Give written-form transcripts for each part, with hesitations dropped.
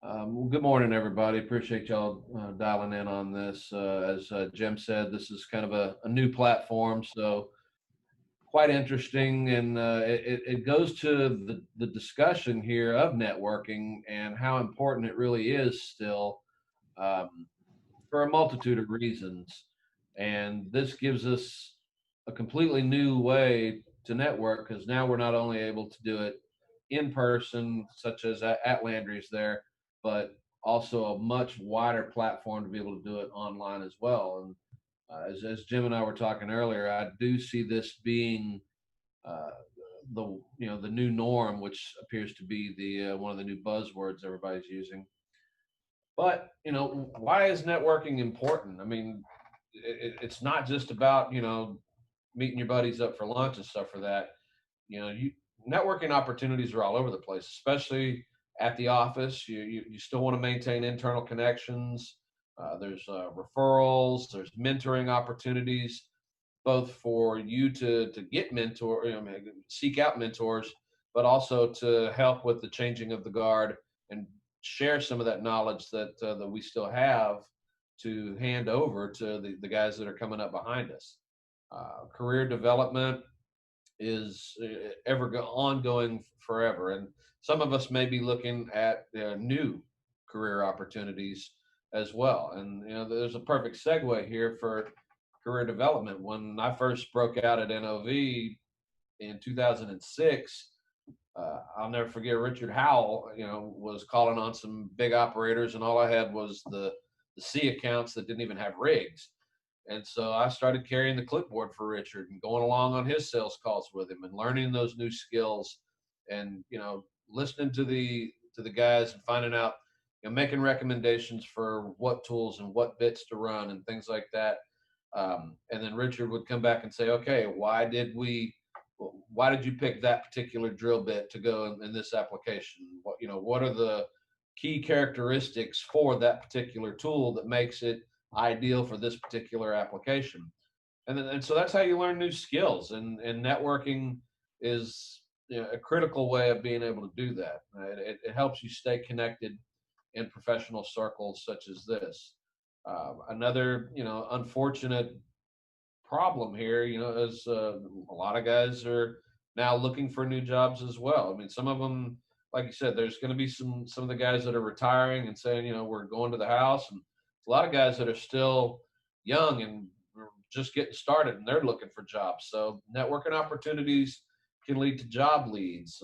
Well, good morning, everybody. Appreciate y'all dialing in on this. As Jim said, this is kind of a new platform, so quite interesting. And it goes to the discussion here of networking and how important it really is still um, for a multitude of reasons. And this gives us a completely new way to network because now we're not only able to do it in person, such as at Landry's there, but also a much wider platform to be able to do it online as well. And as Jim and I were talking earlier, I do see this being uh, the new norm, which appears to be the one of the new buzzwords everybody's using. But why is networking important? I mean, it's not just about meeting your buddies up for lunch and stuff for that. You networking opportunities are all over the place, especially at the office. You still want to maintain internal connections. There's referrals. There's mentoring opportunities, both for you to get mentor, seek out mentors, but also to help with the changing of the guard and share some of that knowledge that we still have to hand over to the guys that are coming up behind us. Career development is ongoing forever, and some of us may be looking at new career opportunities as well. And there's a perfect segue here for career development. When I first broke out at NOV in 2006, I'll never forget Richard Howell, was calling on some big operators, and all I had was the C accounts that didn't even have rigs. And so I started carrying the clipboard for Richard and going along on his sales calls with him and learning those new skills and listening to the guys and finding out, making recommendations for what tools and what bits to run and things like that. And then Richard would come back and say, okay, why did you pick that particular drill bit to go in this application? What are the key characteristics for that particular tool that makes it ideal for this particular application? And so that's how you learn new skills. And networking is a critical way of being able to do that. It helps you stay connected in professional circles such as this. Another unfortunate problem here, is a lot of guys are now looking for new jobs as well. I mean, some of them, like you said, there's going to be some of the guys that are retiring and saying, we're going to the house, and a lot of guys that are still young and just getting started, and they're looking for jobs. So networking opportunities can lead to job leads.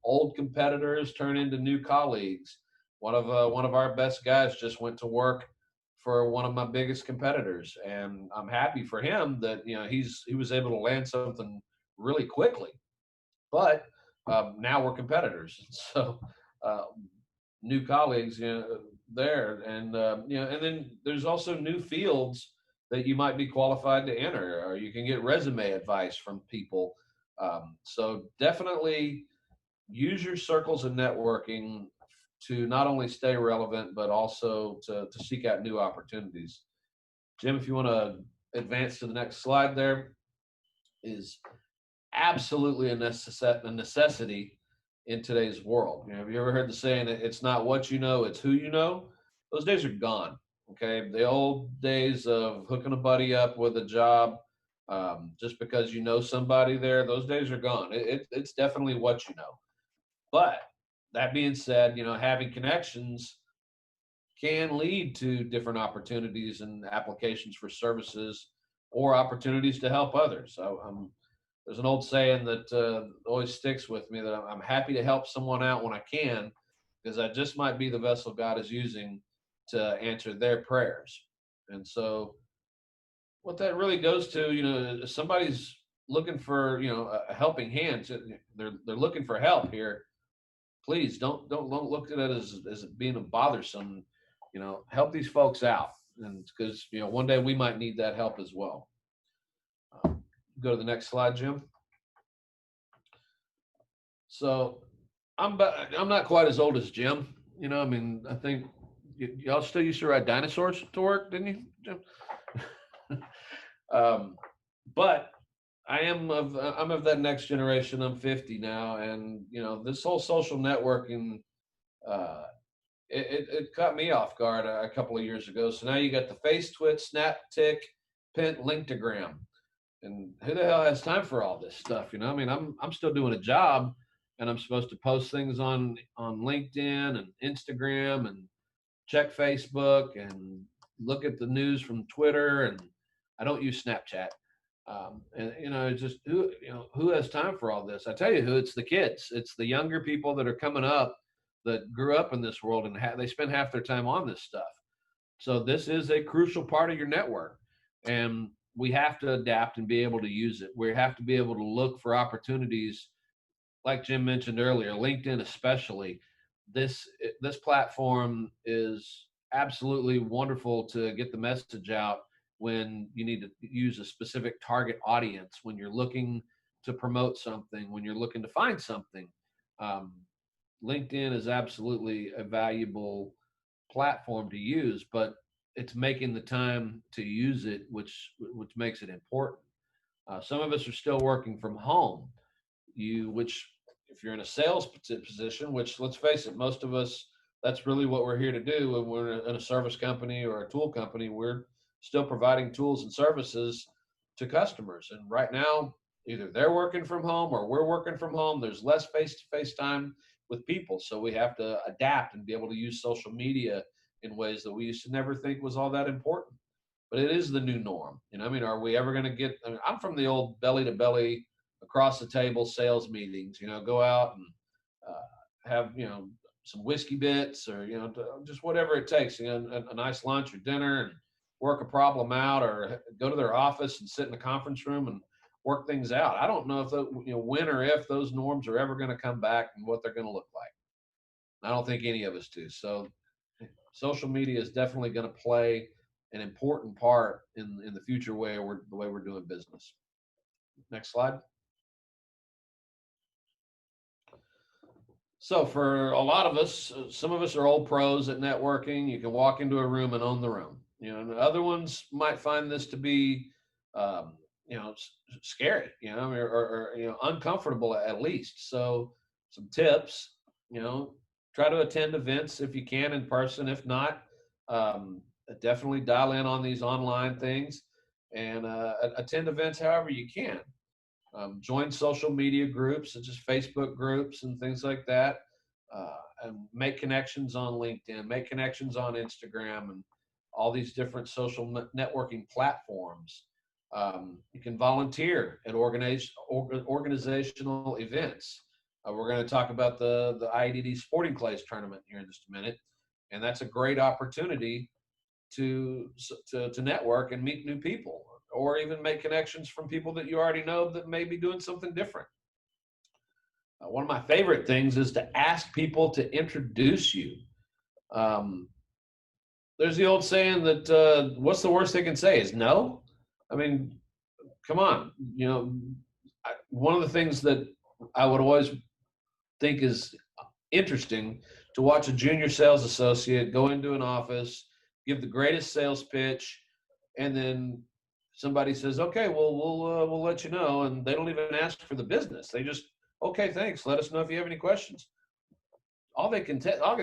Old competitors turn into new colleagues. One of our best guys just went to work for one of my biggest competitors, and I'm happy for him that he was able to land something really quickly. But now we're competitors, so uh, new colleagues, there, and and then there's also new fields that you might be qualified to enter, or you can get resume advice from people. So definitely use your circles of networking to not only stay relevant but also to seek out new opportunities. Jim, if you want to advance to the next slide, there is absolutely a necessity in today's world. Have you ever heard the saying, it's not what you know, it's who you know? Those days are gone. Okay. The old days of hooking a buddy up with a job, just because you know somebody there, those days are gone. It's definitely what you know. But that being said, having connections can lead to different opportunities and applications for services or opportunities to help others. So, there's an old saying that always sticks with me, that I'm happy to help someone out when I can, because I just might be the vessel God is using to answer their prayers. And so, what that really goes to, if somebody's looking for a helping hand. They're looking for help here. Please don't look at it as being a bothersome. Help these folks out, and because one day we might need that help as well. Go to the next slide, Jim. So I'm not quite as old as Jim. I mean, I think y'all still used to ride dinosaurs to work, didn't you, Jim? um, but I'm of that next generation. I'm 50 now, and this whole social networking uh, it caught me off guard a couple of years ago. So now you got the Face, Twit, Snap, Tick, Pint, Linktogram, and who the hell has time for all this stuff? I mean, I'm still doing a job, and I'm supposed to post things on LinkedIn and Instagram, and check Facebook, and look at the news from Twitter, and I don't use Snapchat. And it's just who has time for all this? I tell you who, it's the kids. It's the younger people that are coming up that grew up in this world, and they spend half their time on this stuff. So this is a crucial part of your network, and we have to adapt and be able to use it. We have to be able to look for opportunities, like Jim mentioned earlier, LinkedIn especially. This platform is absolutely wonderful to get the message out when you need to use a specific target audience, when you're looking to promote something, when you're looking to find something. Um, LinkedIn is absolutely a valuable platform to use, but it's making the time to use it, which makes it important. Some of us are still working from home. Which if you're in a sales position, which let's face it, most of us, that's really what we're here to do. When we're in a service company or a tool company, we're still providing tools and services to customers. And right now, either they're working from home or we're working from home. There's less face-to-face time with people. So we have to adapt and be able to use social media in ways that we used to never think was all that important. But it is the new norm. I mean, are we ever going to get, I'm from the old belly to belly, across the table sales meetings, go out and have, some whiskey bits, or, just whatever it takes, a nice lunch or dinner, and work a problem out, or go to their office and sit in the conference room and work things out. I don't know if when or if those norms are ever going to come back and what they're going to look like. I don't think any of us do. So social media is definitely going to play an important part in the future the way we're doing business. Next slide. So for a lot of us, some of us are old pros at networking. You can walk into a room and own the room. And other ones might find this to be, um, scary, or uncomfortable at least. So some tips, try to attend events if you can in person. If not, definitely dial in on these online things, and attend events however you can. Join social media groups such as Facebook groups and things like that, and make connections on LinkedIn, make connections on Instagram, and all these different social networking platforms. You can volunteer at organizational events. We're going to talk about the IADD Sporting Clays tournament here in just a minute, and that's a great opportunity to network and meet new people, or even make connections from people that you already know that may be doing something different. One of my favorite things is to ask people to introduce you. There's the old saying that what's the worst they can say is no. I mean, come on. One of the things that I would always think is interesting, to watch a junior sales associate go into an office, give the greatest sales pitch, and then somebody says, "Okay, well, we'll let you know," and they don't even ask for the business. They just, "Okay, thanks. Let us know if you have any questions." All they can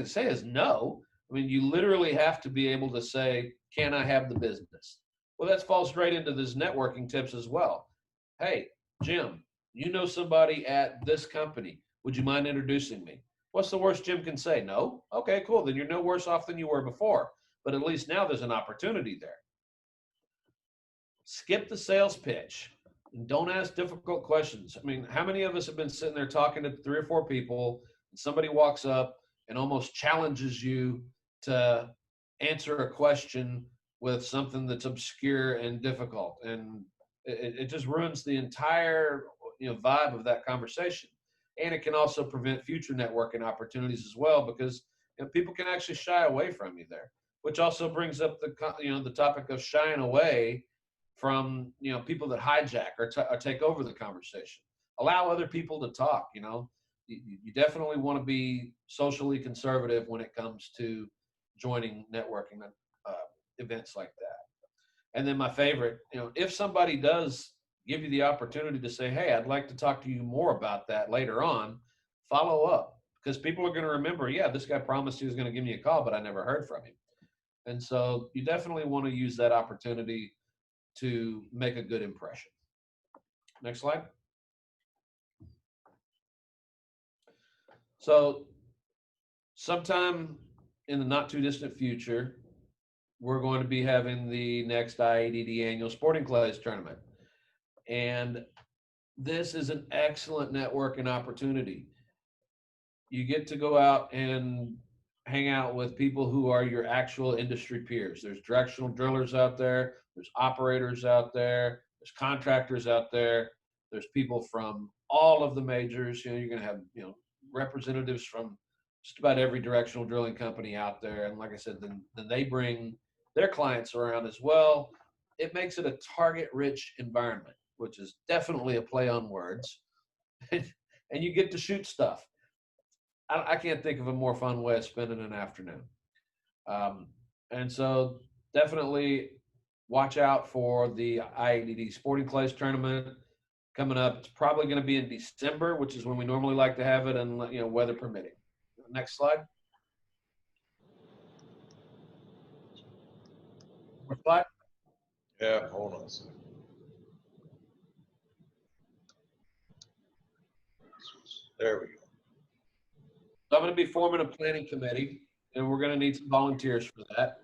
say is no. I mean, you literally have to be able to say, "Can I have the business?" Well, that falls right into this networking tips as well. Hey, Jim, you know somebody at this company. Would you mind introducing me? What's the worst Jim can say? No? Okay, cool. Then you're no worse off than you were before. But at least now there's an opportunity there. Skip the sales pitch. And don't ask difficult questions. I mean, how many of us have been sitting there talking to 3 or 4 people, and somebody walks up and almost challenges you to answer a question with something that's obscure and difficult, and it just ruins the entire vibe of that conversation. And it can also prevent future networking opportunities as well, because people can actually shy away from you there, which also brings up the topic of shying away from people that hijack or take over the conversation. Allow other people to talk. You definitely want to be socially conservative when it comes to joining networking events like that. And then my favorite, if somebody does give you the opportunity to say, "Hey, I'd like to talk to you more about that later on," follow up. because people are going to remember, yeah, this guy promised he was going to give me a call, but I never heard from him. And so you definitely want to use that opportunity to make a good impression. Next slide. So sometime in the not too distant future, we're going to be having the next IADD annual sporting clays tournament. And this is an excellent networking opportunity. You get to go out and hang out with people who are your actual industry peers. There's directional drillers out there, there's operators out there, there's contractors out there, there's people from all of the majors. You're going to have, representatives from just about every directional drilling company out there. And like I said, then they bring their clients around as well. It makes it a target-rich environment, which is definitely a play on words. And you get to shoot stuff. I can't think of a more fun way of spending an afternoon. And so definitely watch out for the IADD Sporting Clays tournament coming up. It's probably going to be in December, which is when we normally like to have it, and weather permitting. Next slide. More slide. Yeah, hold on a second. There we go. So I'm going to be forming a planning committee, and we're going to need some volunteers for that,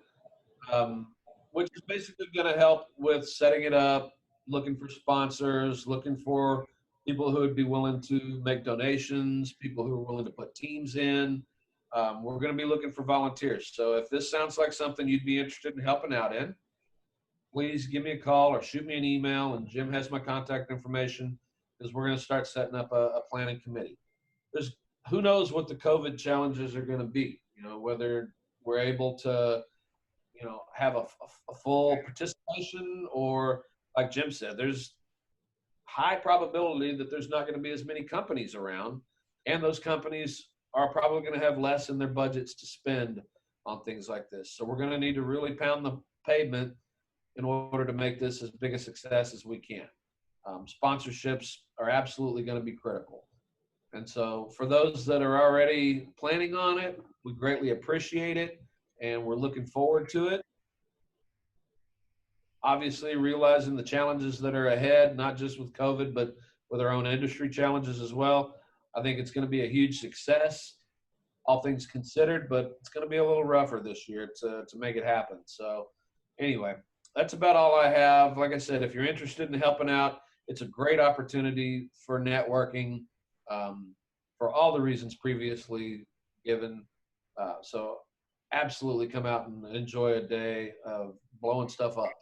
which is basically going to help with setting it up, looking for sponsors, looking for people who would be willing to make donations, people who are willing to put teams in. We're going to be looking for volunteers. So if this sounds like something you'd be interested in helping out in, please give me a call or shoot me an email, and Jim has my contact information, because we're going to start setting up a planning committee. Who knows what the COVID challenges are going to be, whether we're able to, have a full participation, or like Jim said, there's high probability that there's not going to be as many companies around, and those companies are probably going to have less in their budgets to spend on things like this. So we're going to need to really pound the pavement in order to make this as big a success as we can. Sponsorships are absolutely going to be critical. And so for those that are already planning on it, we greatly appreciate it, and we're looking forward to it. Obviously, realizing the challenges that are ahead, not just with COVID, but with our own industry challenges as well. I think it's going to be a huge success, all things considered, but it's going to be a little rougher this year to make it happen. So anyway, that's about all I have. Like I said, if you're interested in helping out, it's a great opportunity for networking, for all the reasons previously given. So absolutely come out and enjoy a day of blowing stuff up.